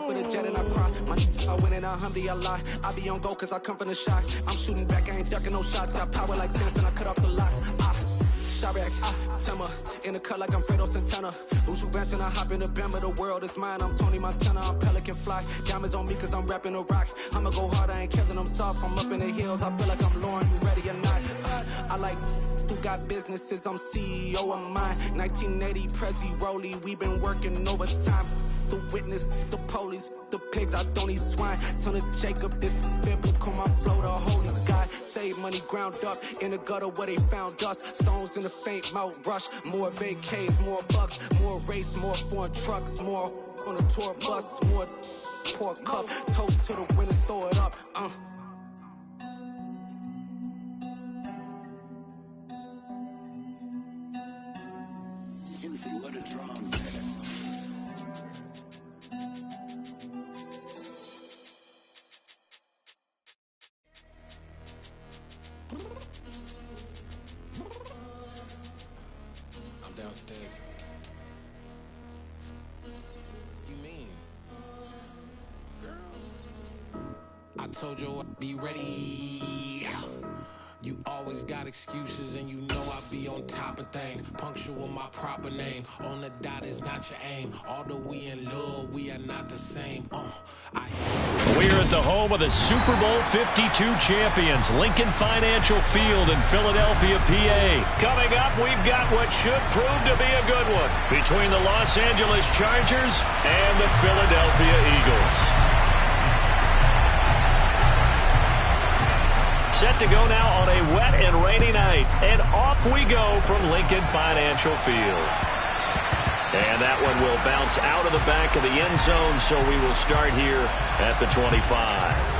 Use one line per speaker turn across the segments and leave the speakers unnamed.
off with a jet and I cry. My I win in a Humvee, I lie. I be on go cause I come from the shots. I'm shooting back, I ain't ducking no shots. Got power like Samson, I cut off the locks. Chirac, Timmer, in the cut like I'm Fredo Santana. Uju Banton, I hop in the Bama, the world is mine. I'm Tony Montana, I'm Pelican Fly. Diamonds on me cause I'm rapping a rock. I'ma go hard, I ain't killing them soft. I'm up in the hills, I feel like I'm Lauren, you ready or not? I like who got businesses, I'm CEO of mine. 1980 Prezi Rolly, we been working overtime. The witness, the police, the pigs, I don't eat swine. Son of Jacob, this biblical, my flow, the holy God. Save money ground up in the gutter where they found us. Stones in the faint mouth rush. More vacays, more bucks, more race, more foreign trucks, more on a tour bus, more pour cup. Toast to the winners, throw it up.
Juicy, what a drums.
I'm downstairs. You mean? Girl, I told you I'd be ready. You always got excuses and you know I be on top of things. Punctual my proper name. On the dot is not your aim. Although we in love, we are not the same.
We're at the home of the Super Bowl 52 champions, Lincoln Financial Field in Philadelphia, PA. Coming up, we've got what should prove to be a good one between the Los Angeles Chargers and the Philadelphia Eagles. Set to go now on a wet and rainy night, and off we go from Lincoln Financial Field. And that one will bounce out of the back of the end zone, so we will start here at the 25.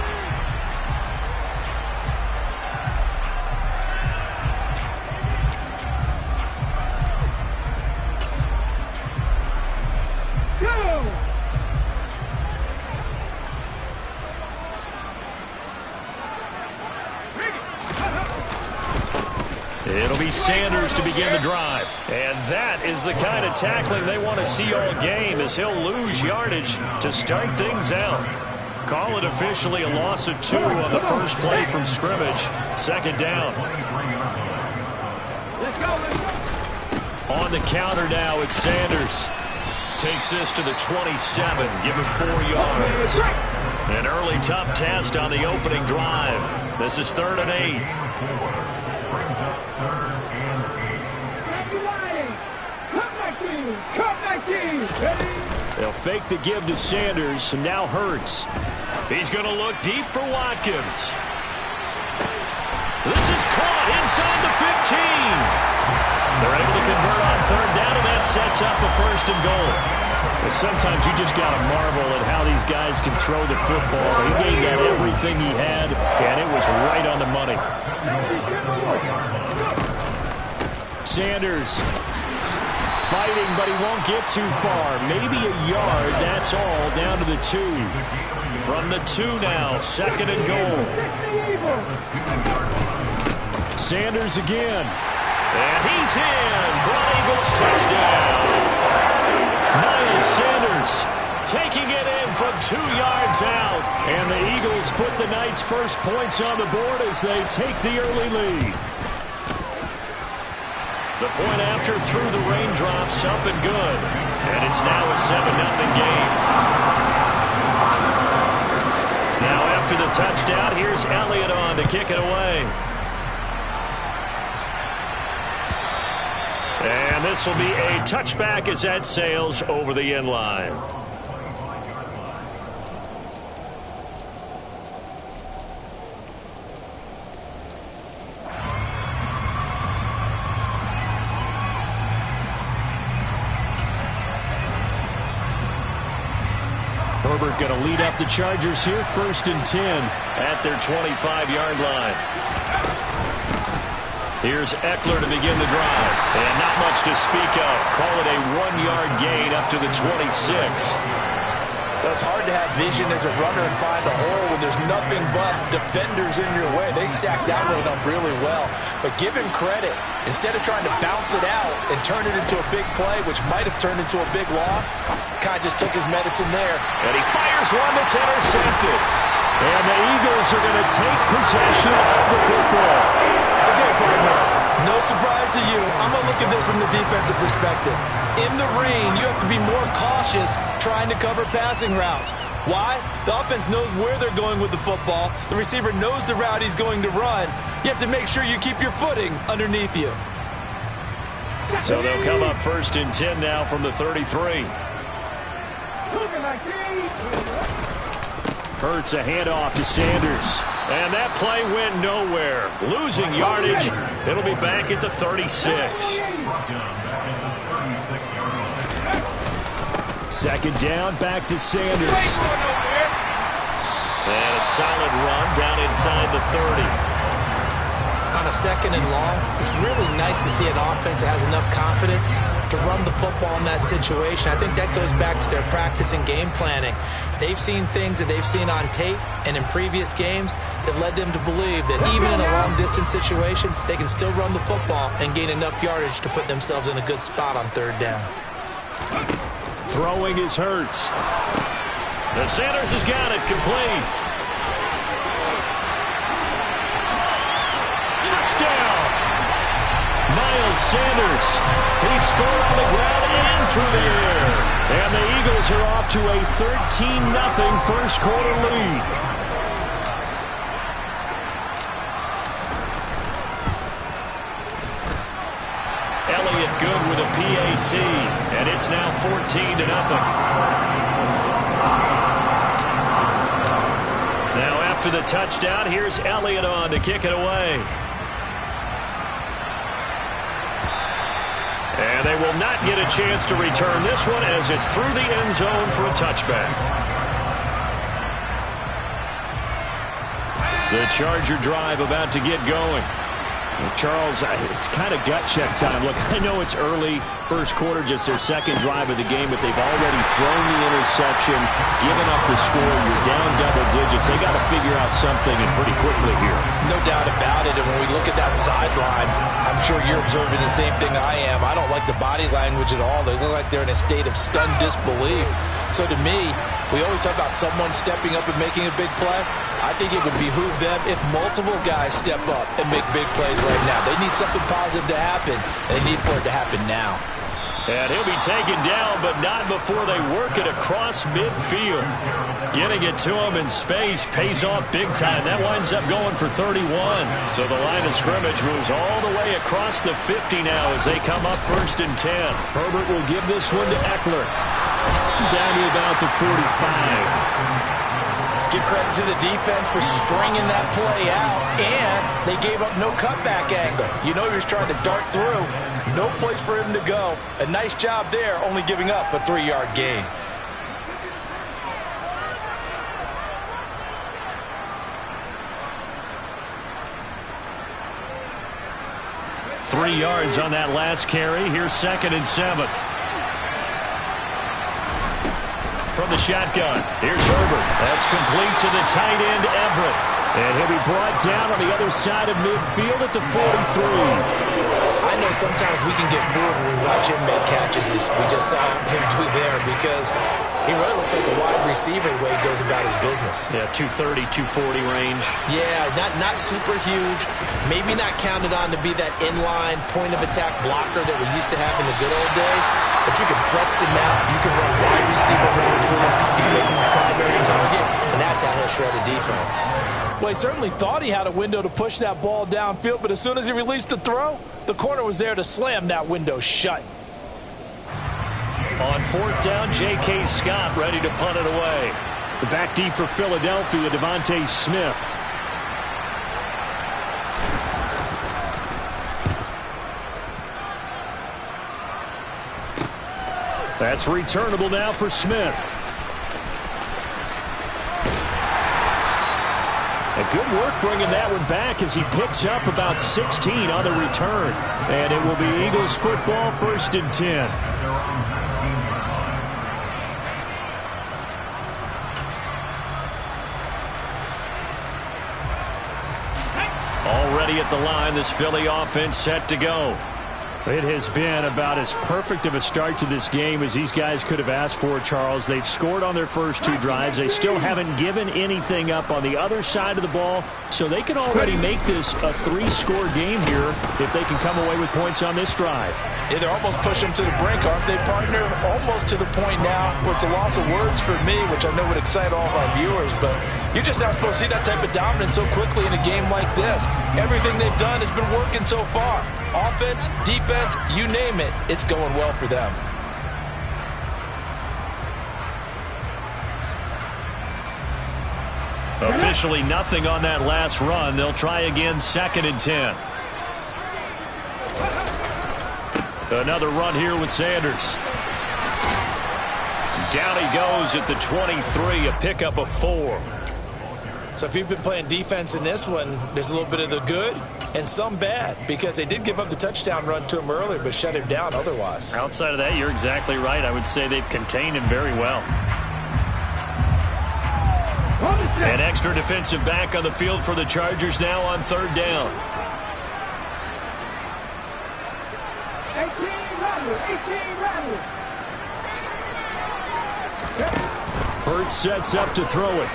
It'll be Sanders to begin the drive. And that is the kind of tackling they want to see all game, as he'll lose yardage to start things out. Call it officially a loss of 2 on the first play from scrimmage. Second down. On the counter now, it's Sanders. Takes this to the 27, give him 4 yards. An early tough test on the opening drive. This is 3rd and 8. They'll fake the give to Sanders, and now Hurts. He's going to look deep for Watkins. This is caught inside the 15. They're able to convert on 3rd down, and that sets up a 1st and goal. But sometimes you just got to marvel at how these guys can throw the football. He gave that everything he had, and it was right on the money. Sanders fighting, but he won't get too far. Maybe a yard, that's all, down to the 2. From the 2 now, 2nd and goal. Sanders again. And he's in for an Eagles touchdown. Miles Sanders taking it in from 2 yards out. And the Eagles put the night's first points on the board as they take the early lead. The point after through the raindrops, up and good. And it's now a 7-0 game. Now after the touchdown, here's Elliott on to kick it away. And this will be a touchback as that sails over the end line. Herbert going to lead up the Chargers here, 1st and 10 at their 25-yard line. Here's Eckler to begin the drive. And not much to speak of. Call it a 1-yard gain up to the 26.
Well, it's hard to have vision as a runner and find a hole when there's nothing but defenders in your way. They stacked that one up really well. But give him credit. Instead of trying to bounce it out and turn it into a big play, which might have turned into a big loss, kind of just took his medicine there.
And he fires one that's intercepted. And the Eagles are going to take possession of the football.
Okay, partner, no surprise to you. I'm going to look at this from the defensive perspective. In the rain, you have to be more cautious trying to cover passing routes. Why? The offense knows where they're going with the football. The receiver knows the route he's going to run. You have to make sure you keep your footing underneath you.
So they'll come up 1st and 10 now from the 33. Hurts a handoff to Sanders. And that play went nowhere. Losing yardage. It'll be back at the 36. 2nd down, back to Sanders. And a solid run down inside the 30.
On a 2nd and long, it's really nice to see an offense that has enough confidence to run the football in that situation. I think that goes back to their practice and game planning. They've seen things that they've seen on tape and in previous games that led them to believe that even in a long-distance situation, they can still run the football and gain enough yardage to put themselves in a good spot on 3rd down.
Throwing is Hurts. The Sanders has got it complete. Touchdown! Miles Sanders. He scored on the ground and through the air. And the Eagles are off to a 13-0 first quarter lead. Elliott good with a PAT, and it's now 14-0. Now after the touchdown, here's Elliott on to kick it away. And they will not get a chance to return this one as it's through the end zone for a touchback. The Charger drive about to get going. Charles, it's kind of gut check time. Look, I know it's early, first quarter, just their 2nd drive of the game, but they've already thrown the interception, given up the score. You're down double digits. They got to figure out something, and pretty quickly here.
No doubt about it. And when we look at that sideline, I'm sure you're observing the same thing I am. I don't like the body language at all. They look like they're in a state of stunned disbelief. So to me, we always talk about someone stepping up and making a big play. I think it would behoove them if multiple guys step up and make big plays right now. They need something positive to happen, and they need for it to happen now.
And he'll be taken down, but not before they work it across midfield. Getting it to him in space pays off big time. That winds up going for 31. So the line of scrimmage moves all the way across the 50 now as they come up 1st and 10. Herbert will give this one to Eckler. Down to about the 45.
Give credit to the defense for stringing that play out, and they gave up no cutback angle. You know he was trying to dart through. No place for him to go. A nice job there, only giving up a 3-yard gain.
Three yards on that last carry. Here's 2nd and 7. From the shotgun, here's Herbert. That's complete to the tight end, Everett. And he'll be brought down on the other side of midfield at the 43.
I know sometimes we can get fooled when we watch him make catches, as we just saw him do there, because he really looks like a wide receiver the way he goes about his business.
Yeah, 230, 240 range.
Yeah, not super huge. Maybe not counted on to be that inline point-of-attack blocker that we used to have in the good old days, but you can flex him out. You can run wide receiver routes with him. You can make him a primary target, and that's how he'll shred a defense. Well, he certainly thought he had a window to push that ball downfield, but as soon as he released the throw, the corner was there to slam that window shut.
On 4th down, J.K. Scott ready to punt it away. The back deep for Philadelphia, Devontae Smith. That's returnable now for Smith. Good work bringing that one back as he picks up about 16 on the return. And it will be Eagles football, 1st and 10. ready at the line. This Philly offense set to go. It has been about as perfect of a start to this game as these guys could have asked for, Charles. They've scored on their first 2 drives. They still haven't given anything up on the other side of the ball, so they can already make this a 3-score game here if they can come away with points on this drive.
Yeah, they're almost pushing them to the brink, aren't they, partner? Almost to the point now where it's a loss of words for me, which I know would excite all of our viewers, but you're just not supposed to see that type of dominance so quickly in a game like this. Everything they've done has been working so far. Offense, defense, you name it, it's going well for them.
Officially nothing on that last run. They'll try again, 2nd and 10. Another run here with Sanders. Down he goes at the 23, a pickup of 4.
So if you've been playing defense in this one, there's a little bit of the good and some bad, because they did give up the touchdown run to him earlier but shut him down otherwise.
Outside of that, you're exactly right. I would say they've contained him very well. An extra defensive back on the field for the Chargers now on 3rd down.
18 Rattler.
Hurts sets up to throw it.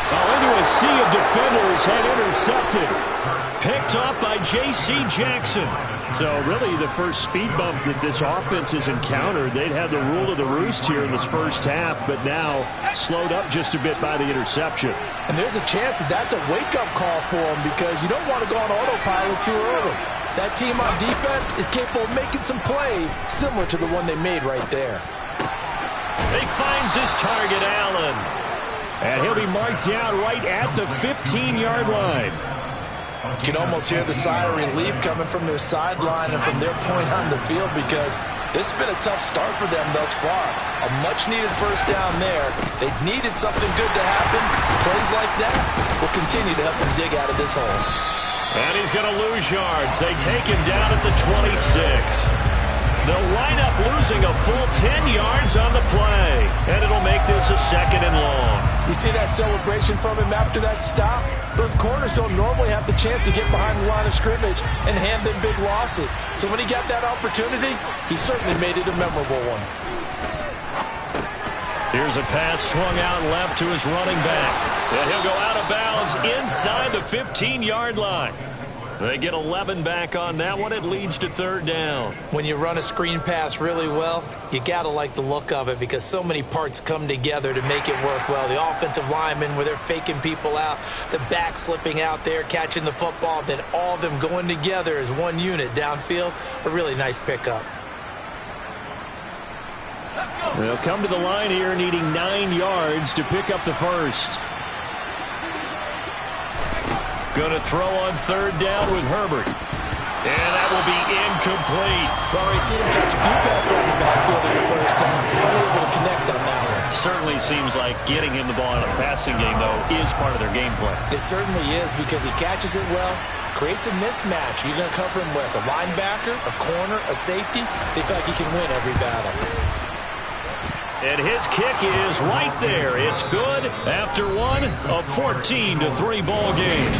Into a sea of defenders and intercepted. Picked up by J.C. Jackson. So really the first speed bump that this offense has encountered. They'd had the rule of the roost here in this first half, but now slowed up just a bit by the interception.
And there's a chance that that's a wake-up call for them, because you don't want to go on autopilot too early. That team on defense is capable of making some plays similar to the one they made right there.
He finds his target, Allen. And he'll be marked down right at the 15-yard line.
You can almost hear the sigh of relief coming from their sideline and from their point on the field, because this has been a tough start for them thus far. A much-needed first down there. They needed something good to happen. Plays like that will continue to help them dig out of this hole.
And he's going to lose yards. They take him down at the 26. They'll wind up losing a full 10 yards on the play. And it'll make this a 2nd and long.
You see that celebration from him after that stop? Those corners don't normally have the chance to get behind the line of scrimmage and hand them big losses. So when he got that opportunity, he certainly made it a memorable one.
Here's a pass swung out left to his running back. And he'll go out of bounds inside the 15-yard line. They get 11 back on that one. It leads to 3rd down.
When you run a screen pass really well, you got to like the look of it, because so many parts come together to make it work well. The offensive linemen, where they're faking people out, the back slipping out there, catching the football, then all of them going together as one unit downfield. A really nice pickup.
They'll come to the line here needing 9 yards to pick up the first. Going to throw on 3rd down with Herbert. And that will be incomplete.
Well, we've seen him catch a few passes out of the backfield in the first half. Unable to connect on that one.
Certainly seems like getting him the ball in a passing game, though, is part of their game plan.
It certainly is, because he catches it well, creates a mismatch. You're going to cover him with a linebacker, a corner, a safety. They feel like he can win every battle.
And his kick is right there. It's good after one, a 14-3 ball game.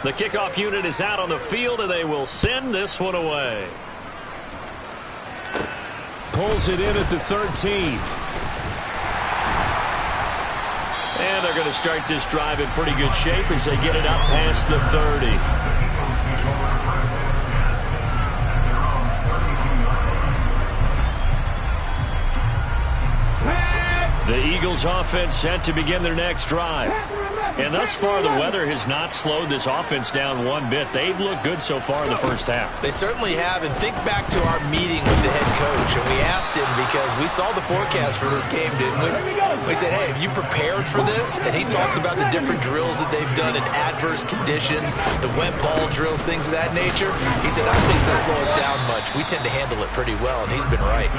The kickoff unit is out on the field, and they will send this one away. Pulls it in at the 13. And they're going to start this drive in pretty good shape as they get it up past the 30. The Eagles offense set to begin their next drive. And thus far, the weather has not slowed this offense down one bit. They've looked good so far in the first half.
They certainly have. And think back to our meeting with the head coach. And we asked him, because we saw the forecast for this game, didn't we? We said, hey, have you prepared for this? And he talked about the different drills that they've done in adverse conditions, the wet ball drills, things of that nature. He said, I don't think it's going to slow us down much. We tend to handle it pretty well, and he's been right.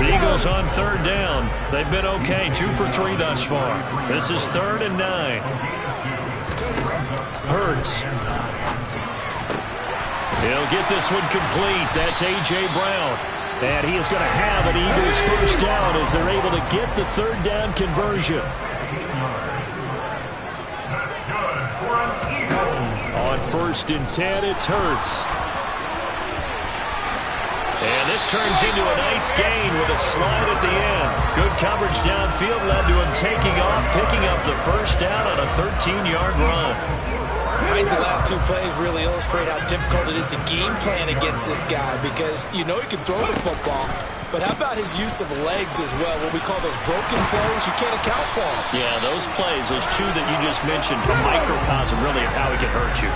The Eagles on 3rd down. They've been okay, 2 for 3 thus far. This is 3rd and 9. Hurts. He'll get this one complete. That's A.J. Brown. And he is going to have an Eagles first down as they're able to get the third down conversion. On 1st and 10, it's Hurts. And this turns into a nice gain with a slide at the end. Good coverage downfield led to him taking off, picking up the first down on a 13-yard run.
I think the last 2 plays really illustrate how difficult it is to game plan against this guy because you know he can throw the football, but how about his use of legs as well? What we call those broken plays, you can't account for them.
Yeah, those plays, those 2 that you just mentioned, a microcosm really of how he can hurt you.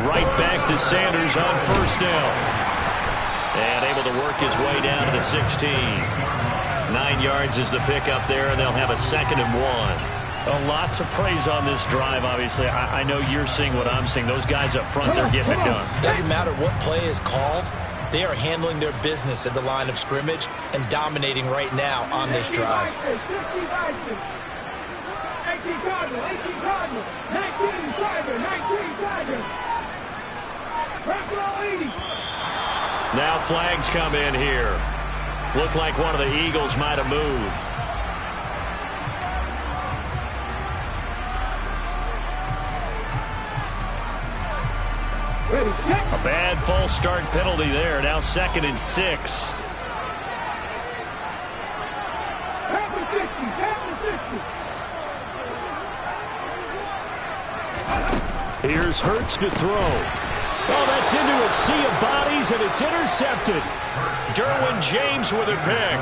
Right back to Sanders on first down. And able to work his way down to the 16. 9 yards is the pickup there, and they'll have a 2nd and 1. A lot to praise on this drive, obviously. I know you're seeing what I'm seeing. Those guys up front, they're getting it done.
Doesn't matter what play is called. They are handling their business at the line of scrimmage and dominating right now on this drive.
18 Cardinal, 19 Tiger, 19 Tiger.
Now flags come in here. Looked like one of the Eagles might have moved. A bad false start penalty there. Now 2nd and 6. Here's Hurts to throw. Oh, that's into a sea of bodies, and it's intercepted. Derwin James with a pick.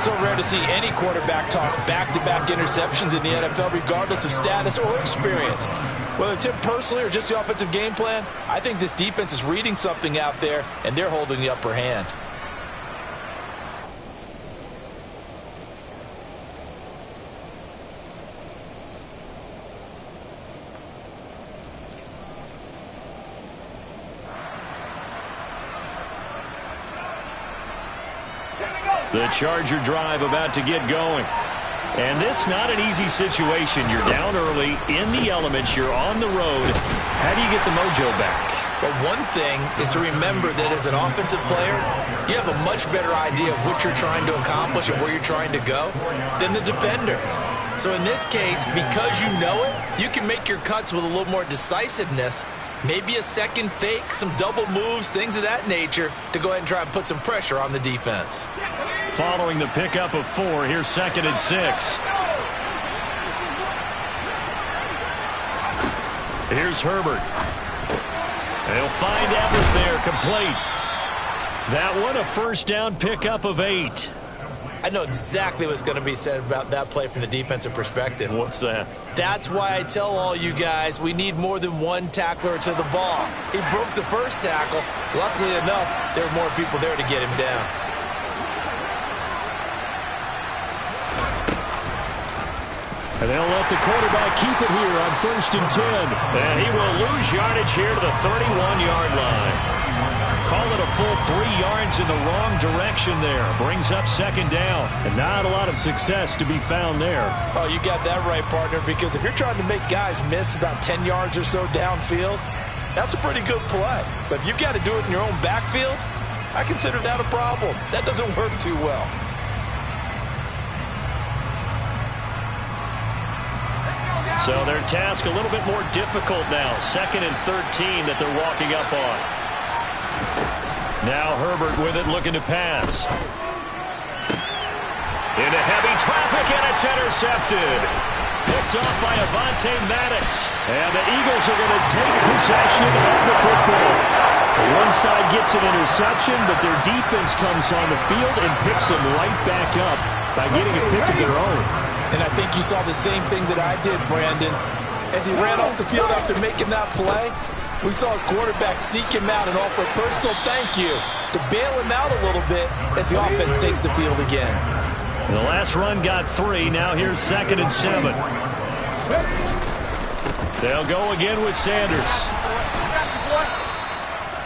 So rare to see any quarterback toss back-to-back interceptions in the NFL, regardless of status or experience. Whether it's him personally or just the offensive game plan, I think this defense is reading something out there, and they're holding the upper hand.
The Charger drive about to get going. And this not an easy situation. You're down early, in the elements, you're on the road. How do you get the mojo back?
But one thing is to remember that as an offensive player, you have a much better idea of what you're trying to accomplish and where you're trying to go than the defender. So in this case, because you know it, you can make your cuts with a little more decisiveness, maybe a second fake, some double moves, things of that nature, to go ahead and try and put some pressure on the defense.
Following the pickup of 4, here's 2nd and 6. Here's Herbert. They'll find Everett there, complete. That one, a first down pickup of 8.
I know exactly what's going to be said about that play from the defensive perspective.
What's that?
That's why I tell all you guys we need more than one tackler to the ball. He broke the first tackle. Luckily enough, there were more people there to get him down.
And they'll let the quarterback keep it here on 1st and 10. And he will lose yardage here to the 31-yard line. Call it a full 3 yards in the wrong direction there. Brings up 2nd down. And not a lot of success to be found there.
Oh, you got that right, partner, because if you're trying to make guys miss about 10 yards or so downfield, that's a pretty good play. But if you've got to do it in your own backfield, I consider that a problem. That doesn't work too well.
So their task a little bit more difficult now. 2nd and 13 that they're walking up on. Now Herbert with it, looking to pass. Into heavy traffic, and it's intercepted. Picked off by Avonte Maddox. And the Eagles are going to take possession of the football. One side gets an interception, but their defense comes on the field and picks them right back up by getting a pick of their own.
And I think you saw the same thing that I did, Brandon. As he ran off the field after making that play, we saw his quarterback seek him out and offer a personal thank you to bail him out a little bit as the offense takes the field again.
The last run got 3. Now here's 2nd and 7. They'll go again with Sanders.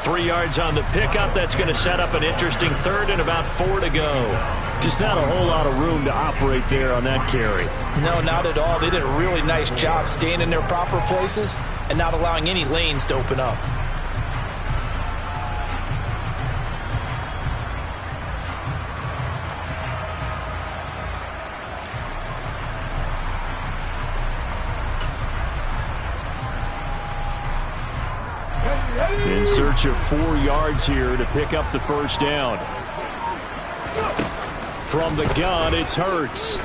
3 yards on the pickup. That's going to set up an interesting 3rd and about 4 to go. Just not a whole lot of room to operate there on that carry.
No, not at all. They did a really nice job staying in their proper places and not allowing any lanes to open up.
In search of 4 yards here to pick up the first down. From the gun, it's Hurts.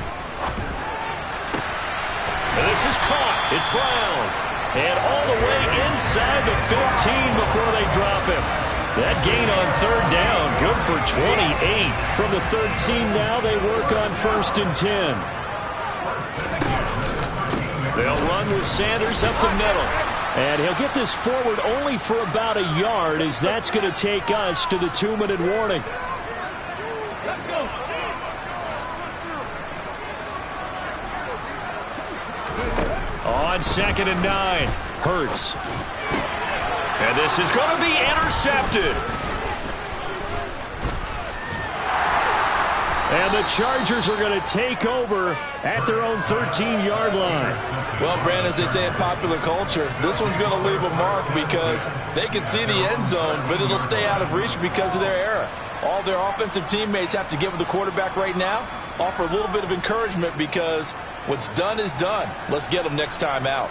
And this is caught. It's Brown. And all the way inside the 15 before they drop him. That gain on third down, good for 28. From the 13 now, they work on 1st and 10. They'll run with Sanders up the middle. And he'll get this forward only for about a yard, as that's going to take us to the 2-minute warning. On 2nd and 9, Hurts. And this is going to be intercepted. And the Chargers are going to take over at their own 13-yard line.
Well, Brandon, as they say in popular culture, this one's going to leave a mark because they can see the end zone, but it'll stay out of reach because of their error. All their offensive teammates have to give the quarterback right now, offer a little bit of encouragement because what's done is done. Let's get them next time out.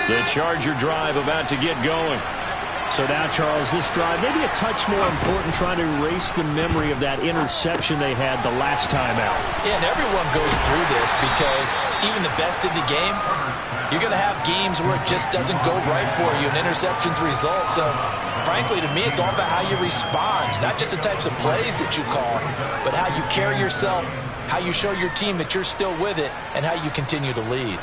The Charger drive about to get going. So now, Charles, this drive maybe a touch more important, trying to erase the memory of that interception they had the last time out.
Yeah, and everyone goes through this because even the best in the game, you're going to have games where it just doesn't go right for you, and interceptions result. So, frankly, to me, it's all about how you respond, not just the types of plays that you call, but how you carry yourself, how you show your team that you're still with it, and how you continue to lead.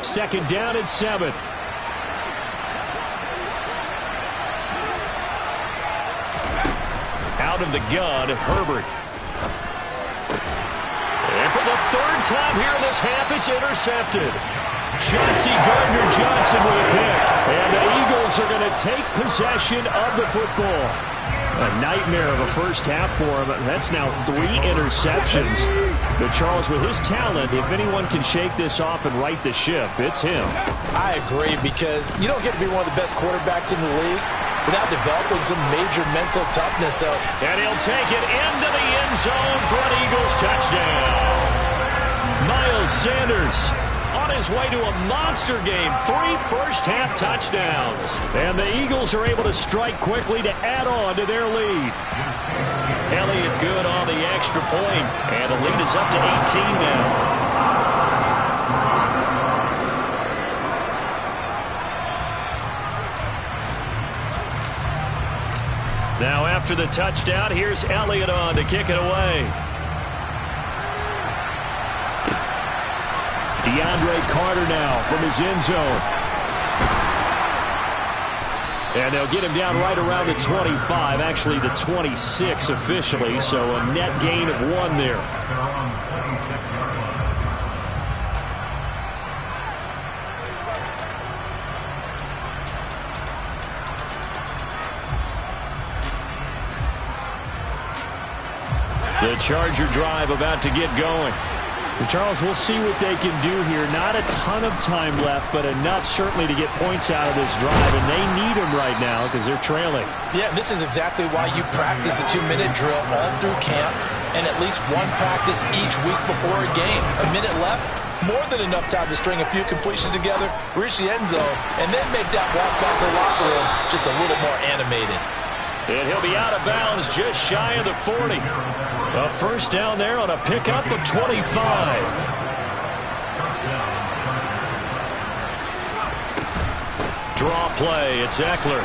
Second down and 7. Out of the gun, Herbert. And for the 3rd time here in this half, it's intercepted. Chauncey Gardner-Johnson with a pick. And the Eagles are going to take possession of the football. A nightmare of a first half for him. That's now 3 interceptions. But Charles, with his talent, if anyone can shake this off and right the ship, it's him.
I agree, because you don't get to be one of the best quarterbacks in the league without developing some major mental toughness.
And he'll take it into the end zone for an Eagles touchdown. Miles Sanders on his way to a monster game. 3 first-half touchdowns. And the Eagles are able to strike quickly to add on to their lead. Elliott good on the extra point. And the lead is up to 18 now. Now after the touchdown, here's Elliott on to kick it away. DeAndre Carter now from his end zone. And they'll get him down right around the 25, actually the 26 officially, so a net gain of 1 there. The Charger drive about to get going. And Charles, we'll see what they can do here. Not a ton of time left, but enough certainly to get points out of this drive, and they need them right now because they're trailing.
Yeah, this is exactly why you practice a 2-minute drill all through camp and at least 1 practice each week before a game. A minute left, more than enough time to string a few completions together, reach the end zone, and then make that walk back to the locker room just a little more animated.
And he'll be out of bounds just shy of the 40. A first down there on a pickup of 25. Draw play, it's Eckler.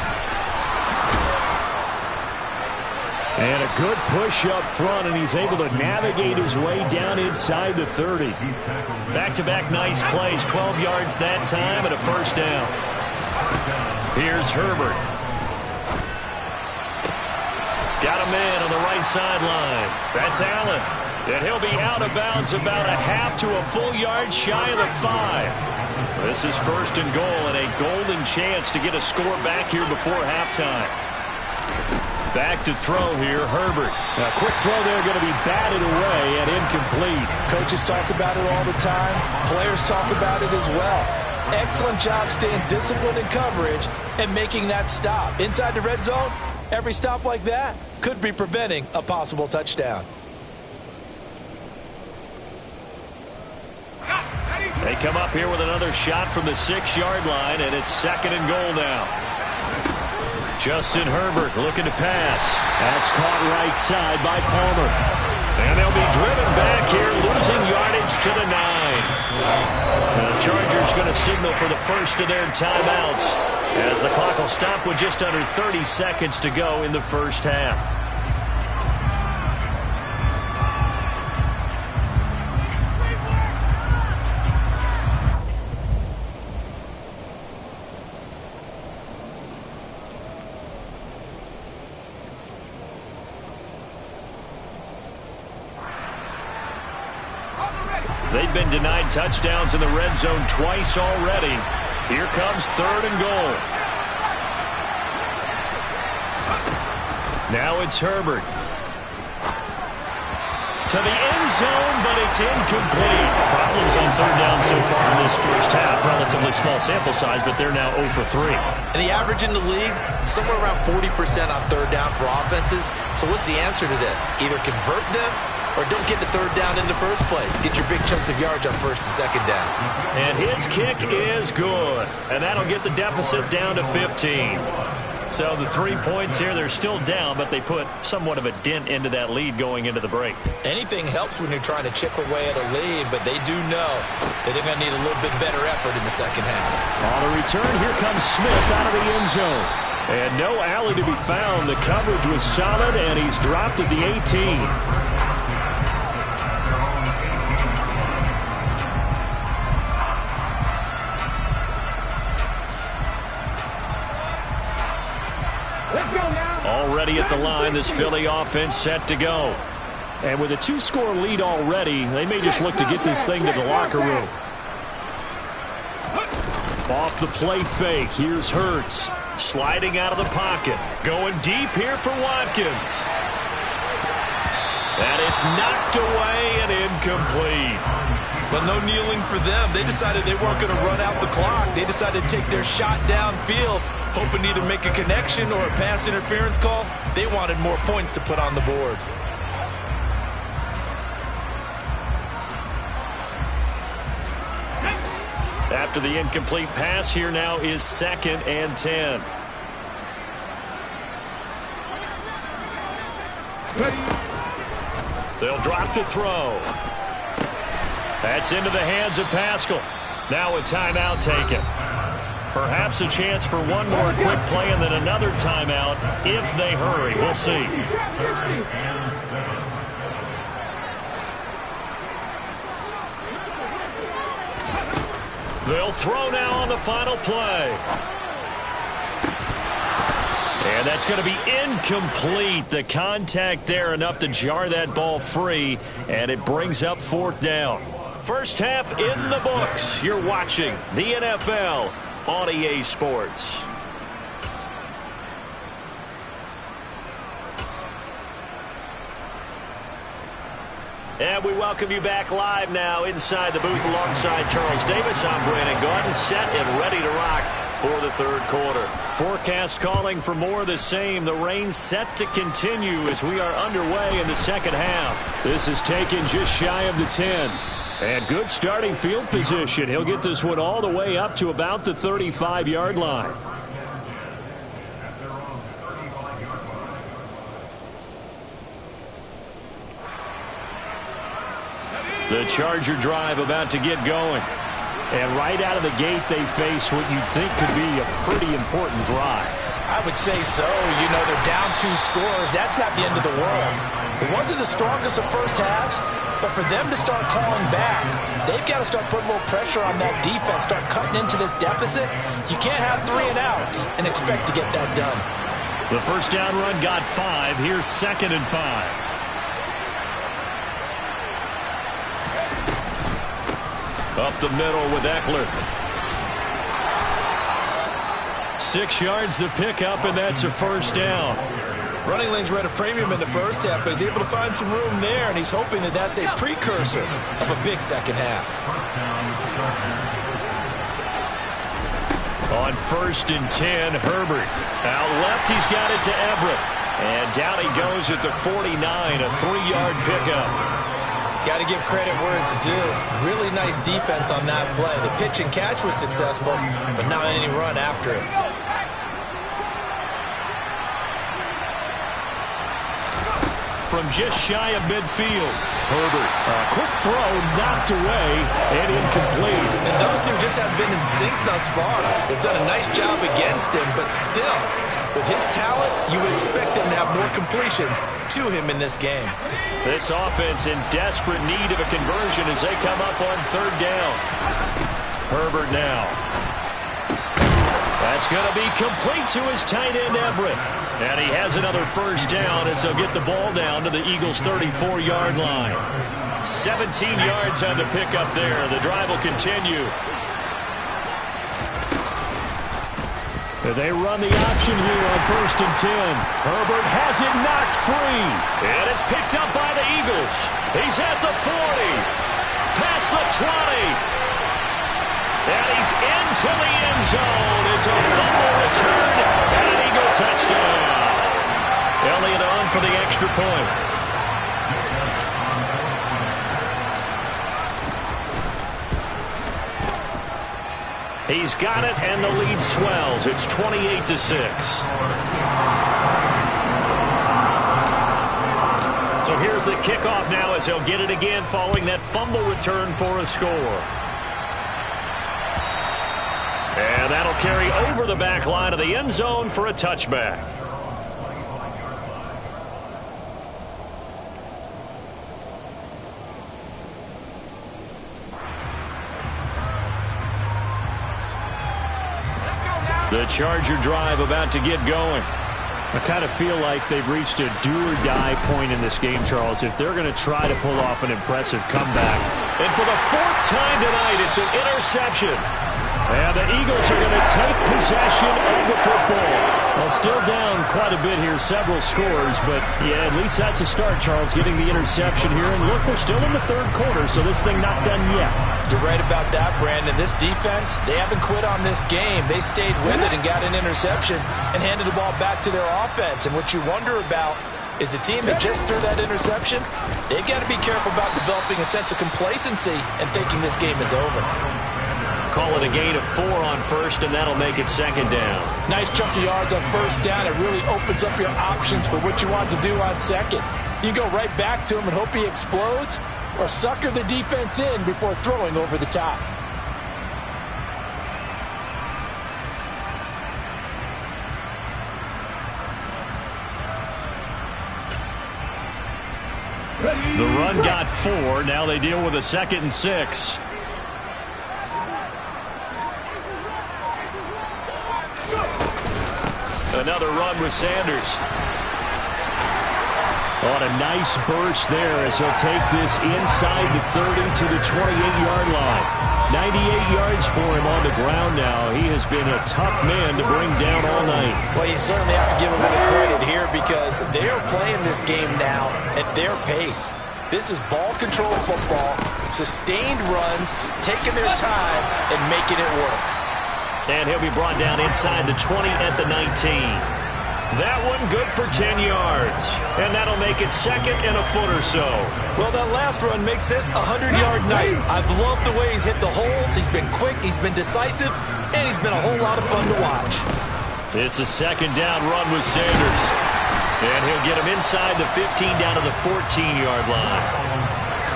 And a good push up front, and he's able to navigate his way down inside the 30. Back-to-back nice plays, 12 yards that time and a first down. Here's Herbert. Got a man on the right sideline. That's Allen. And he'll be out of bounds about a half to a full yard shy of the 5. This is 1st and goal and a golden chance to get a score back here before halftime. Back to throw here, Herbert. A quick throw there going to be batted away and incomplete.
Coaches talk about it all the time. Players talk about it as well. Excellent job staying disciplined in coverage and making that stop. Inside the red zone, every stop like that could be preventing a possible touchdown.
They come up here with another shot from the 6-yard line, and it's 2nd and goal now. Justin Herbert looking to pass. That's caught right side by Palmer. And they'll be driven back here, losing yardage to the 9. And the Chargers going to signal for the first of their timeouts, as the clock will stop with just under 30 seconds to go in the first half. They've been denied touchdowns in the red zone twice already. Here comes 3rd and goal. Now it's Herbert. To the end zone, but it's incomplete. Problems on 3rd down so far in this first half. Relatively small sample size, but they're now 0 for 3.
And the average in the league, somewhere around 40% on 3rd down for offenses. So what's the answer to this? Either convert them or don't get the 3rd down in the first place. Get your big chunks of yards on 1st and 2nd down.
And his kick is good. And that'll get the deficit down to 15. So the 3 points here, they're still down, but they put somewhat of a dent into that lead going into the break.
Anything helps when you're trying to chip away at a lead, but they do know that they're going to need a little bit better effort in the second half.
On the return, here comes Smith out of the end zone. And no alley to be found. The coverage was solid, and he's dropped at the 18. Already at the line, this Philly offense set to go. And with a 2-score lead already, they may just look to get this thing to the locker room. Off the play fake, here's Hurts. Sliding out of the pocket. Going deep here for Watkins. And it's knocked away and incomplete.
But no kneeling for them. They decided they weren't going to run out the clock. They decided to take their shot downfield, hoping to either make a connection or a pass interference call. They wanted more points to put on the board.
After the incomplete pass, here now is 2nd and 10. They'll drop to throw. That's into the hands of Pascal. Now a timeout taken. Perhaps a chance for one more quick play and then another timeout if they hurry. We'll see. They'll throw now on the final play. And that's going to be incomplete. The contact there enough to jar that ball free, and it brings up 4th down. First half in the books. You're watching the NFL on EA Sports. And we welcome you back live now inside the booth alongside Charles Davis. I'm Brandon Gaudin, set and ready to rock for the 3rd quarter. Forecast calling for more of the same. The rain set to continue as we are underway in the 2nd half. This is taken just shy of the 10. And good starting field position. He'll get this one all the way up to about the 35-yard line. The Charger drive about to get going. And right out of the gate, they face what you'd think could be a pretty important drive.
I would say so. You know, they're down 2 scores. That's not the end of the world. It wasn't the strongest of first halves, but for them to start calling back, they've got to start putting a little pressure on that defense, start cutting into this deficit. You can't have 3 and outs and expect to get that done.
The first down run got 5. Here's 2nd and 5. Up the middle with Eckler. 6 yards the pickup, and that's a first down.
Running lanes were at a premium in the first half, but he's able to find some room there, and he's hoping that that's a precursor of a big second half.
On 1st and 10, Herbert. Out left, he's got it to Everett. And down he goes at the 49, a 3-yard pickup.
Got to give credit where it's due. Really nice defense on that play. The pitch and catch was successful, but not any run after it.
From just shy of midfield, Herbert. Quick throw, knocked away, and incomplete.
And those two just haven't been in sync thus far. They've done a nice job against him, but still, with his talent, you would expect him to have more completions to him in this game.
This offense in desperate need of a conversion as they come up on third down. Herbert now. That's going to be complete to his tight end, Everett. And he has another first down as they'll get the ball down to the Eagles' 34-yard line. 17 yards on the pickup there. The drive will continue. They run the option here on 1st and 10. Herbert has it knocked free. And it's picked up by the Eagles. He's at the 40. Past the 20. And he's into the end zone. It's a fumble return and an Eagle touchdown. Elliott on for the extra point. He's got it, and the lead swells. It's 28-6. So here's the kickoff now as they'll get it again following that fumble return for a score. And that'll carry over the back line of the end zone for a touchback. The Charger drive about to get going. I kind of feel like they've reached a do-or-die point in this game, Charles, if they're going to try to pull off an impressive comeback. And for the 4th time tonight, it's an interception. And the Eagles are going to take possession of the football. Well, still down quite a bit here, several scores, but yeah, at least that's a start, Charles, getting the interception here. And look, we're still in the 3rd quarter, so this thing not done yet.
You're right about that, Brandon. This defense, they haven't quit on this game. They stayed with it and got an interception and handed the ball back to their offense. And what you wonder about is the team that just threw that interception, they've got to be careful about developing a sense of complacency and thinking this game is over.
Call it a gain of 4 on 1st, and that'll make it 2nd down.
Nice chunk of yards on 1st down. It really opens up your options for what you want to do on 2nd. You go right back to him and hope he explodes, or sucker the defense in before throwing over the top.
The run got 4. Now they deal with a 2nd and 6. Another run with Sanders. On a nice burst there as he'll take this inside the 30 to the 28-yard line. 98 yards for him on the ground now. He has been a tough man to bring down all night.
Well, you certainly have to give a little credit here because they are playing this game now at their pace. This is ball control football, sustained runs, taking their time and making it work.
And he'll be brought down inside the 20 at the 19. That one good for 10 yards. And that'll make it 2nd and a foot or so.
Well, that last run makes this a 100-yard night. I've loved the way he's hit the holes. He's been quick, he's been decisive, and he's been a whole lot of fun to watch.
It's a 2nd down run with Sanders. And he'll get him inside the 15 down to the 14-yard line.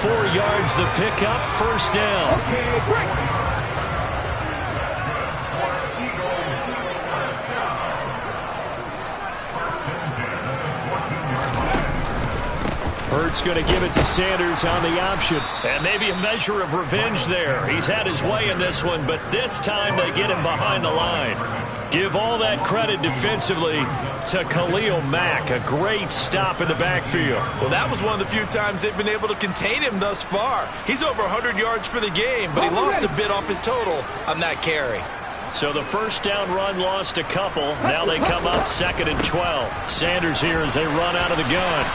4 yards the pickup, 1st down.
Okay, great.
Hurts going to give it to Sanders on the option. And maybe a measure of revenge there. He's had his way in this one, but this time they get him behind the line. Give all that credit defensively to Khalil Mack. A great stop in the backfield.
Well, that was one of the few times they've been able to contain him thus far. He's over 100 yards for the game, but he lost a bit off his total on that carry.
So the 1st down run lost a couple. Now they come up 2nd and 12. Sanders here as they run out of the gun.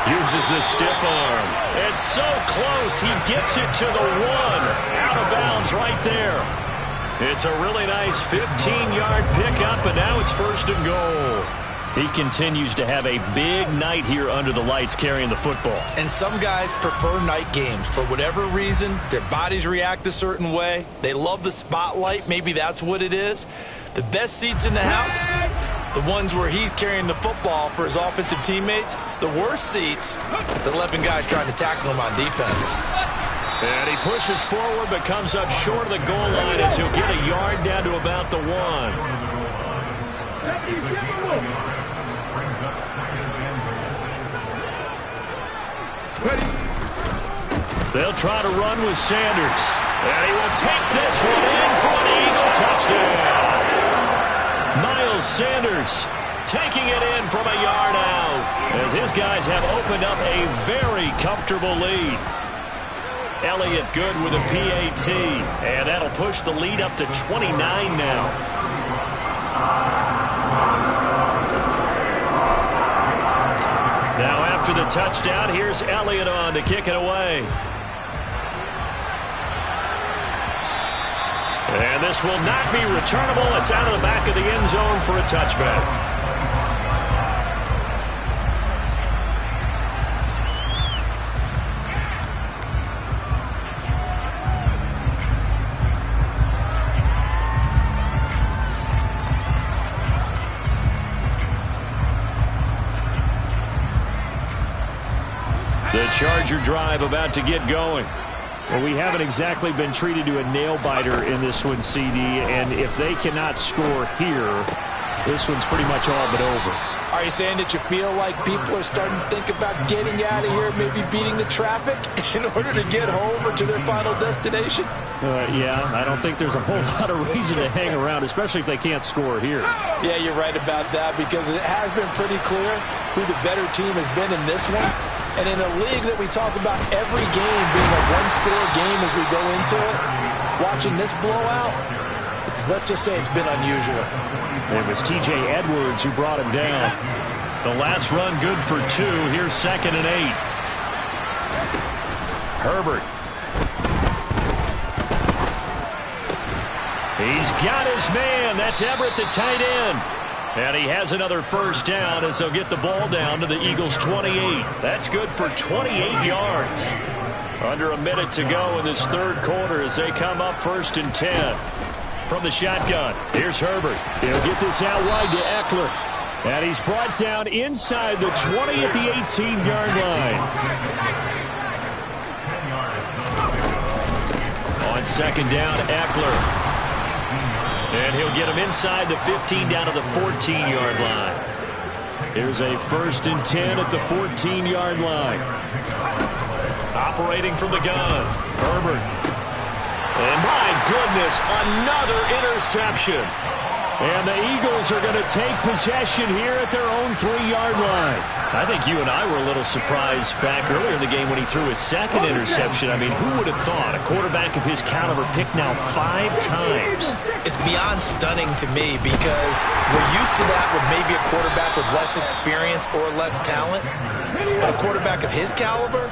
Uses the stiff arm. It's so close. He gets it to the 1. Out of bounds right there. It's a really nice 15-yard pickup, and now it's 1st and goal. He continues to have a big night here under the lights carrying the football.
And some guys prefer night games. For whatever reason, their bodies react a certain way. They love the spotlight. Maybe that's what it is. The best seats in the house, the ones where he's carrying the football for his offensive teammates. The worst seats, the 11 guys trying to tackle him on defense.
And he pushes forward but comes up short of the goal line as he'll get a yard down to about the 1. They'll try to run with Sanders. And he will take this one in for an Eagle touchdown. Miles Sanders taking it in from a yard out as his guys have opened up a very comfortable lead. Elliott good with a PAT, and that'll push the lead up to 29 now. Now after the touchdown, here's Elliott on to kick it away. And this will not be returnable. It's out of the back of the end zone for a touchback. The Charger drive about to get going. Well, we haven't exactly been treated to a nail-biter in this one, CD, and if they cannot score here, this one's pretty much all but over.
Are you saying that you feel like people are starting to think about getting out of here, maybe beating the traffic in order to get home or to their final destination?
Yeah, I don't think there's a whole lot of reason to hang around, especially if they can't score here.
Yeah, you're right about that because it has been pretty clear who the better team has been in this one. And in a league that we talk about every game being a one-score game as we go into it, watching this blowout, let's just say it's been unusual.
It was T.J. Edwards who brought him down. The last run good for 2. Here's 2nd and 8. Herbert. He's got his man. That's Everett, the tight end. And he has another first down as they'll get the ball down to the Eagles' 28. That's good for 28 yards. Under a minute to go in this third quarter as they come up 1st and 10. From the shotgun, here's Herbert. He'll get this out wide to Eckler. And he's brought down inside the 20 at the 18-yard line. On 2nd down, Eckler. And he'll get him inside the 15 down to the 14-yard line. Here's a 1st and 10 at the 14-yard line. Operating from the gun, Herbert. And my goodness, another interception. And the Eagles are going to take possession here at their own 3-yard line. I think you and I were a little surprised back earlier in the game when he threw his 2nd interception. I mean, who would have thought a quarterback of his caliber picked now 5 times?
It's beyond stunning to me because we're used to that with maybe a quarterback with less experience or less talent. But a quarterback of his caliber,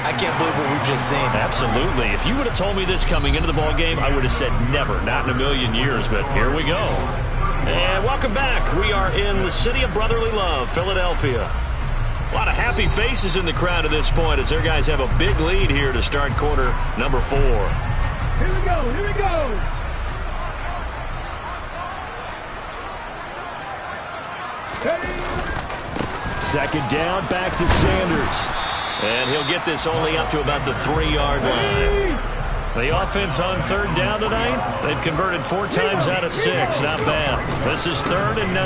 I can't believe what we've just seen.
Absolutely. If you would have told me this coming into the ballgame, I would have said never, not in a million years. But here we go. And welcome back. We are in the city of brotherly love, Philadelphia. A lot of happy faces in the crowd at this point as their guys have a big lead here to start quarter number 4.
Here we go, here we go.
Second down, back to Sanders. And he'll get this only up to about the 3-yard line. The offense on 3rd down tonight, they've converted 4 times out of 6. Not bad. This is 3rd and 9.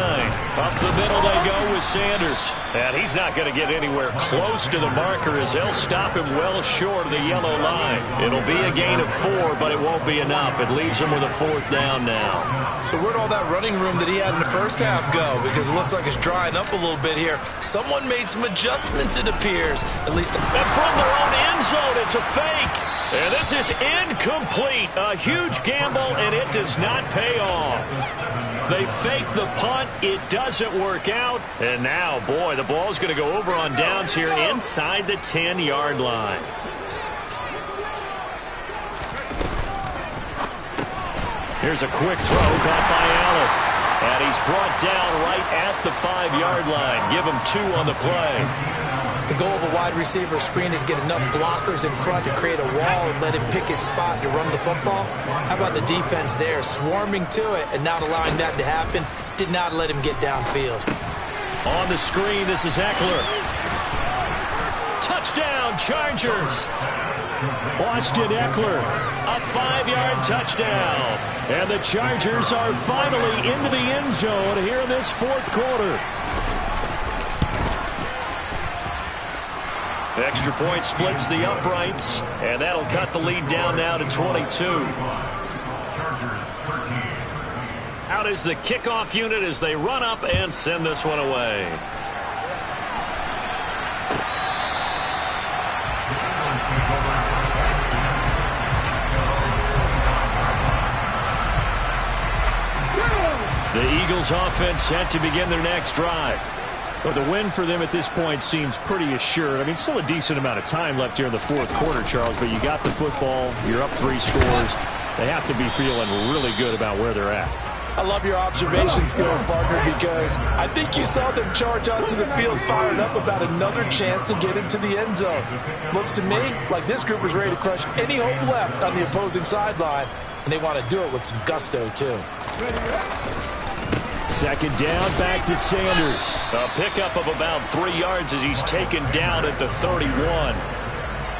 Up the middle they go with Sanders. And he's not going to get anywhere close to the marker as they'll stop him well short of the yellow line. It'll be a gain of 4, but it won't be enough. It leaves him with a 4th down now.
So where'd all that running room that he had in the first half go? Because it looks like it's drying up a little bit here. Someone made some adjustments, it appears. At least.
And from their own end zone, it's a fake. And this is incomplete. A huge gamble, and it does not pay off. They fake the punt. It doesn't work out. And now, boy, the ball's going to go over on downs here inside the 10-yard line. Here's a quick throw caught by Allen. And he's brought down right at the 5-yard line. Give him 2 on the play.
The goal of a wide receiver screen is get enough blockers in front to create a wall and let him pick his spot to run the football. How about the defense there, swarming to it and not allowing that to happen? Did not let him get downfield.
On the screen, this is Eckler. Touchdown, Chargers. Austin Eckler, a 5-yard touchdown. And the Chargers are finally into the end zone here in this fourth quarter. Extra point splits the uprights, and that'll cut the lead down now to 22. Out is the kickoff unit as they run up and send this one away. The Eagles offense set to begin their next drive. Well, the win for them at this point seems pretty assured. I mean, still a decent amount of time left here in the fourth quarter, Charles, but you got the football, you're up 3 scores. They have to be feeling really good about where they're at.
I love your observation skills, partner, because I think you saw them charge onto the field fired up about another chance to get into the end zone. Looks to me like this group is ready to crush any hope left on the opposing sideline, and they want to do it with some gusto, too.
Second down, back to Sanders. A pickup of about 3 yards as he's taken down at the 31.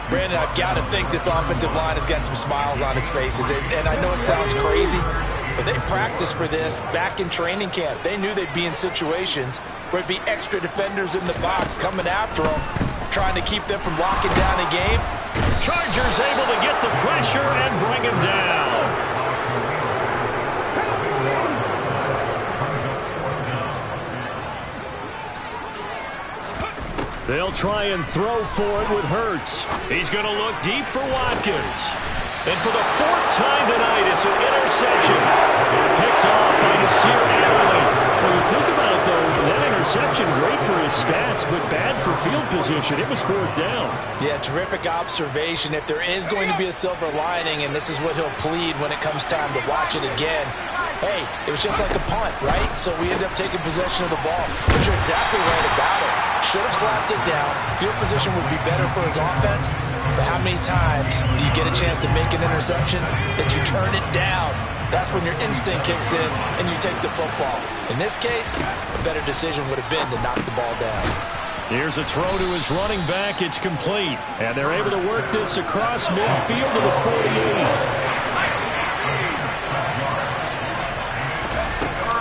Brandon, I've got to think this offensive line has got some smiles on its faces. And I know it sounds crazy, but they practiced for this back in training camp. They knew they'd be in situations where it'd be extra defenders in the box coming after them, trying to keep them from locking down a game.
Chargers able to get the pressure and bring him down. They'll try and throw for it with Hurts. He's going to look deep for Watkins. And for the 4th time tonight, it's an interception. Picked off by Nasir Adderley. When you think about it, though, that interception, great for his stats, but bad for field position. It was 4th down.
Yeah, terrific observation. If there is going to be a silver lining, and this is what he'll plead when it comes time to watch it again, hey, it was just like a punt, right? So we ended up taking possession of the ball. But you're exactly right about it. Should have slapped it down. Field position would be better for his offense. But how many times do you get a chance to make an interception that you turn it down? That's when your instinct kicks in and you take the football. In this case, a better decision would have been to knock the ball down.
Here's a throw to his running back. It's complete. And they're able to work this across midfield to the 48.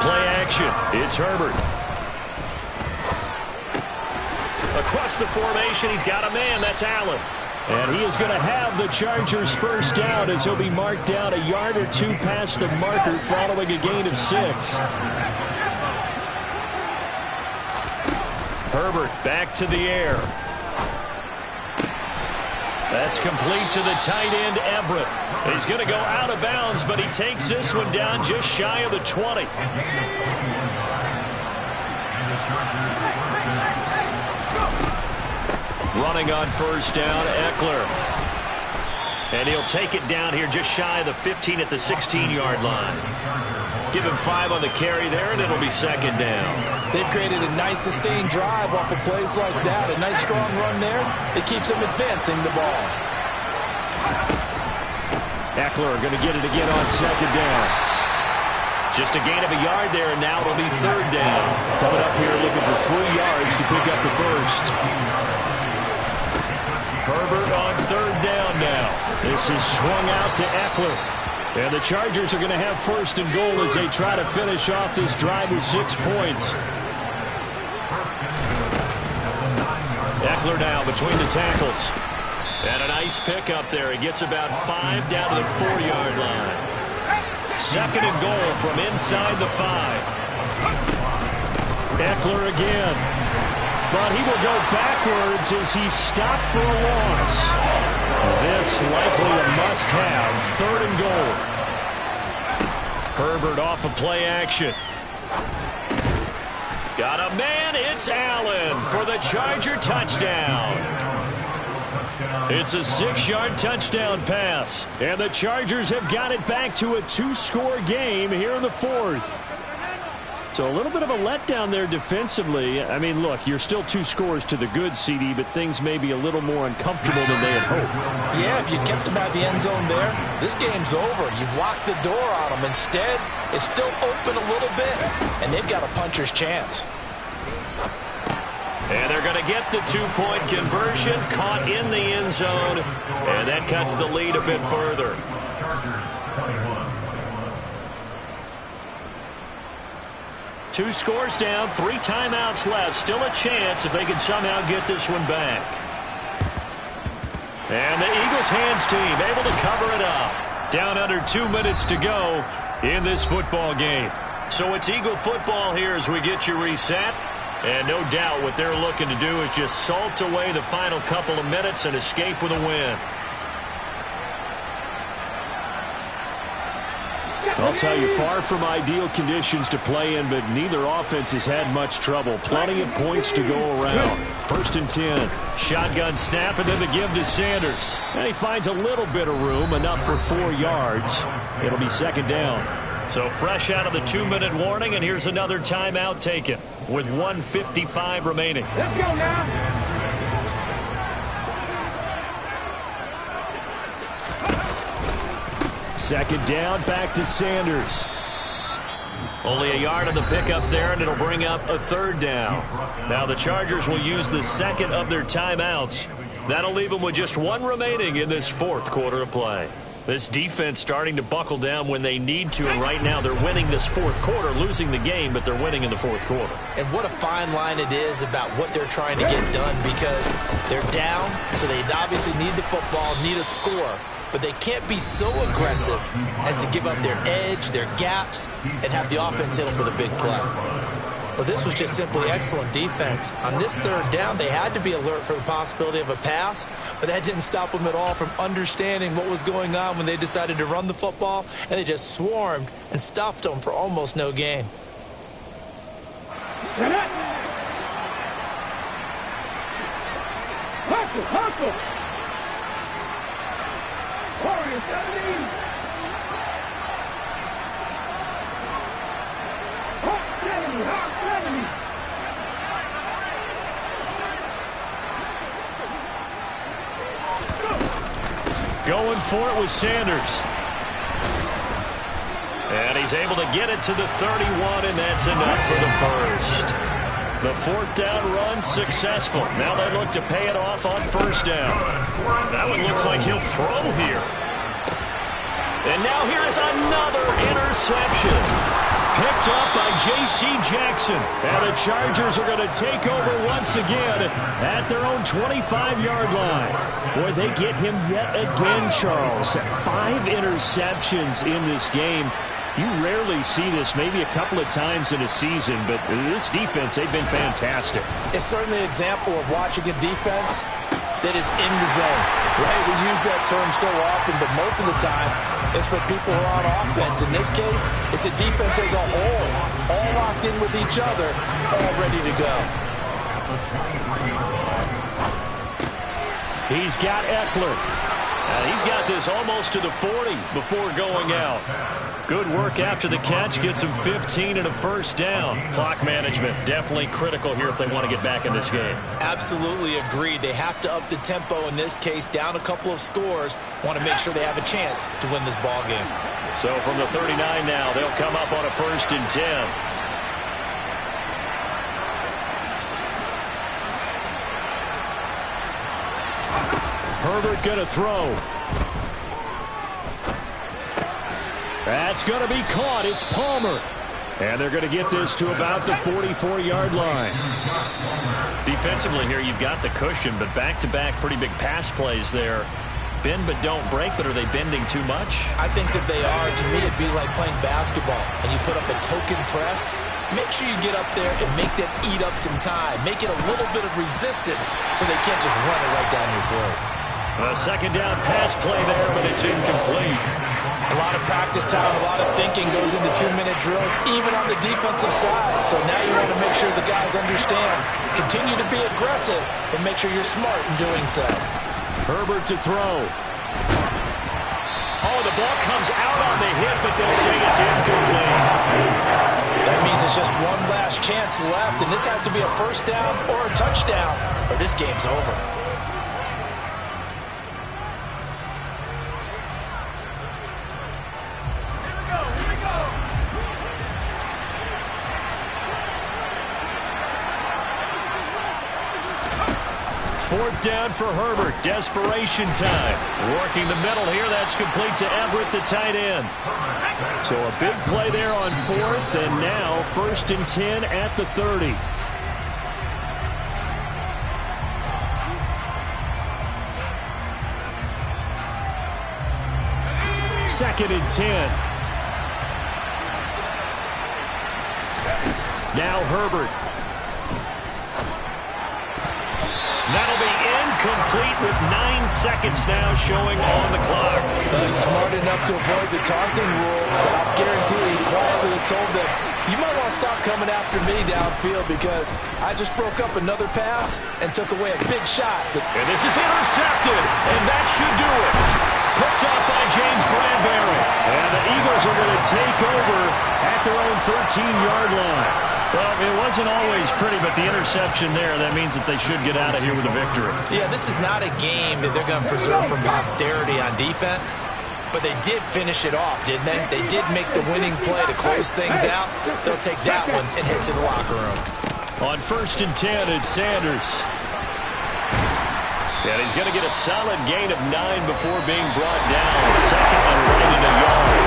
Play action. It's Herbert. Across the formation, he's got a man. That's Allen. And he is going to have the Chargers first down as he'll be marked down a yard or 2 past the marker following a gain of 6. Herbert back to the air. That's complete to the tight end, Everett. He's going to go out of bounds, but he takes this one down just shy of the 20. Running on first down, Eckler. And he'll take it down here just shy of the 15 at the 16-yard line. Give him 5 on the carry there, and it'll be second down.
They've created a nice sustained drive off of plays like that. A nice strong run there. It keeps them advancing the ball.
Eckler going to get it again on second down. Just a gain of a yard there, and now it'll be third down. Coming up here looking for 3 yards to pick up the first. Herbert on third down now. This is swung out to Eckler. And the Chargers are going to have first and goal as they try to finish off this drive with 6 points. Eckler now between the tackles. And a nice pickup there. He gets about 5 down to the 4-yard line. Second and goal from inside the 5. Eckler again. But he will go backwards as he stopped for a loss. This likely a must-have. Third and goal. Herbert off of play action. Got a man. It's Allen for the Charger touchdown. It's a 6-yard touchdown pass. And the Chargers have got it back to a 2-score game here in the fourth. So a little bit of a letdown there defensively. I mean, look, you're still 2 scores to the good, CD, but things may be a little more uncomfortable than they had hoped.
Yeah, if you kept them out of the end zone there, this game's over. You've locked the door on them. Instead, it's still open a little bit, and they've got a puncher's chance.
And they're going to get the 2-point conversion, caught in the end zone, and that cuts the lead a bit further. Two scores down, 3 timeouts left. Still a chance if they can somehow get this one back. And the Eagles hands team able to cover it up. Down under 2 minutes to go in this football game. So it's Eagle football here as we get you reset. And no doubt what they're looking to do is just salt away the final couple of minutes and escape with a win. I'll tell you, far from ideal conditions to play in, but neither offense has had much trouble. Plenty of points to go around. 1st and 10. Shotgun snap, and then the give to Sanders. And he finds a little bit of room, enough for 4 yards. It'll be 2nd down. So fresh out of the 2-minute warning, and here's another timeout taken with 1:55 remaining.
Let's go now.
2nd down, back to Sanders. Only a yard on the pickup there, and it'll bring up a 3rd down. Now the Chargers will use the 2nd of their timeouts. That'll leave them with just 1 remaining in this 4th quarter of play. This defense starting to buckle down when they need to, and right now they're winning this 4th quarter, losing the game, but they're winning in the 4th quarter.
And what a fine line it is about what they're trying to get done, because they're down, so they obviously need the football, need a score. But they can't be so aggressive as to give up their edge, their gaps, and have the offense hit them with a big play. Well, this was just simply excellent defense. On this 3rd down, they had to be alert for the possibility of a pass, but that didn't stop them at all from understanding what was going on when they decided to run the football, and they just swarmed and stuffed them for almost no gain.
Hustle! Warriors, 17! Hawk 70!
Going for it with Sanders. And he's able to get it to the 31, and that's enough for the 1st. The 4th down run successful. Now they look to pay it off on 1st down. That one looks like he'll throw here. And now here is another interception. Picked up by J.C. Jackson. And the Chargers are going to take over once again at their own 25-yard line. Boy, they get him yet again, Charles. 5 interceptions in this game. You rarely see this, maybe a couple of times in a season, but this defense, they've been fantastic.
It's certainly an example of watching a defense that is in the zone. Right? We use that term so often, but most of the time, it's for people who are on offense. In this case, it's a defense as a whole, all locked in with each other, all ready to go.
He's got Eckler. He's got this almost to the 40 before going out. Good work after the catch. Gets him 15 and a 1st down. Clock management definitely critical here if they want to get back in this game.
Absolutely agreed. They have to up the tempo in this case. Down a couple of scores. Want to make sure they have a chance to win this ball game.
So from the 39 now, they'll come up on a 1st and 10. Herbert going to throw. That's going to be caught. It's Palmer. And they're going to get this to about the 44-yard line. Defensively here, you've got the cushion, but back-to-back pretty big pass plays there. Bend but don't break, but are they bending too much?
I think that they are. To me, it'd be like playing basketball, and you put up a token press. Make sure you get up there and make them eat up some time. Make it a little bit of resistance so they can't just run it right down your throat.
A 2nd down pass play there, but it's incomplete.
A lot of practice time, a lot of thinking goes into 2-minute drills, even on the defensive side. So now you want to make sure the guys understand. Continue to be aggressive, but make sure you're smart in doing so.
Herbert to throw. Oh, the ball comes out on the hit, but they'll say it's incomplete.
That means it's just one last chance left, and this has to be a first down or a touchdown, or this game's over.
Fourth down for Herbert. Desperation time. Working the middle here. That's complete to Everett, the tight end. So a big play there on fourth, and now 1st and 10 at the 30. Second and 10. Now Herbert. That'll be incomplete with 9 seconds now showing on the clock.
He's smart enough to avoid the taunting rule, but I'll guarantee he quietly has told them, you might want to stop coming after me downfield because I just broke up another pass and took away a big shot.
And this is intercepted, and that should do it. Picked up by James Bradbury. And the Eagles are going to take over at their own 13-yard line. Well, it wasn't always pretty, but the interception there, that means that they should get out of here with a victory.
Yeah, this is not a game that they're going to preserve from posterity on defense, but they did finish it off, didn't they? They did make the winning play to close things out. They'll take that one and head to the locker room.
On 1st and 10, it's Sanders. And he's going to get a solid gain of 9 before being brought down. Second and right at a yard.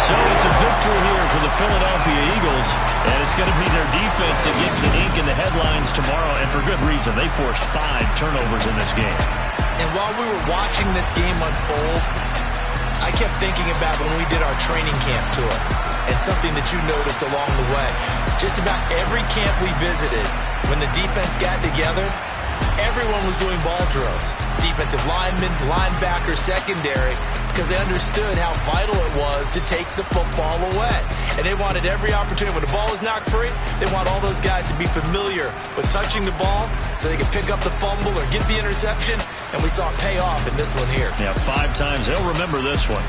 So it's a victory here for the Philadelphia Eagles, and it's going to be their defense that gets the ink in the headlines tomorrow, and for good reason. They forced 5 turnovers in this game.
And while we were watching this game unfold, I kept thinking about when we did our training camp tour, and something that you noticed along the way. Just about every camp we visited, when the defense got together, everyone was doing ball drills. Defensive linemen, linebackers, secondary, because they understood how vital it was to take the football away. And they wanted every opportunity. When the ball was knocked free, they want all those guys to be familiar with touching the ball so they could pick up the fumble or get the interception. And we saw it pay off in this one here.
Yeah, 5 times. They'll remember this one.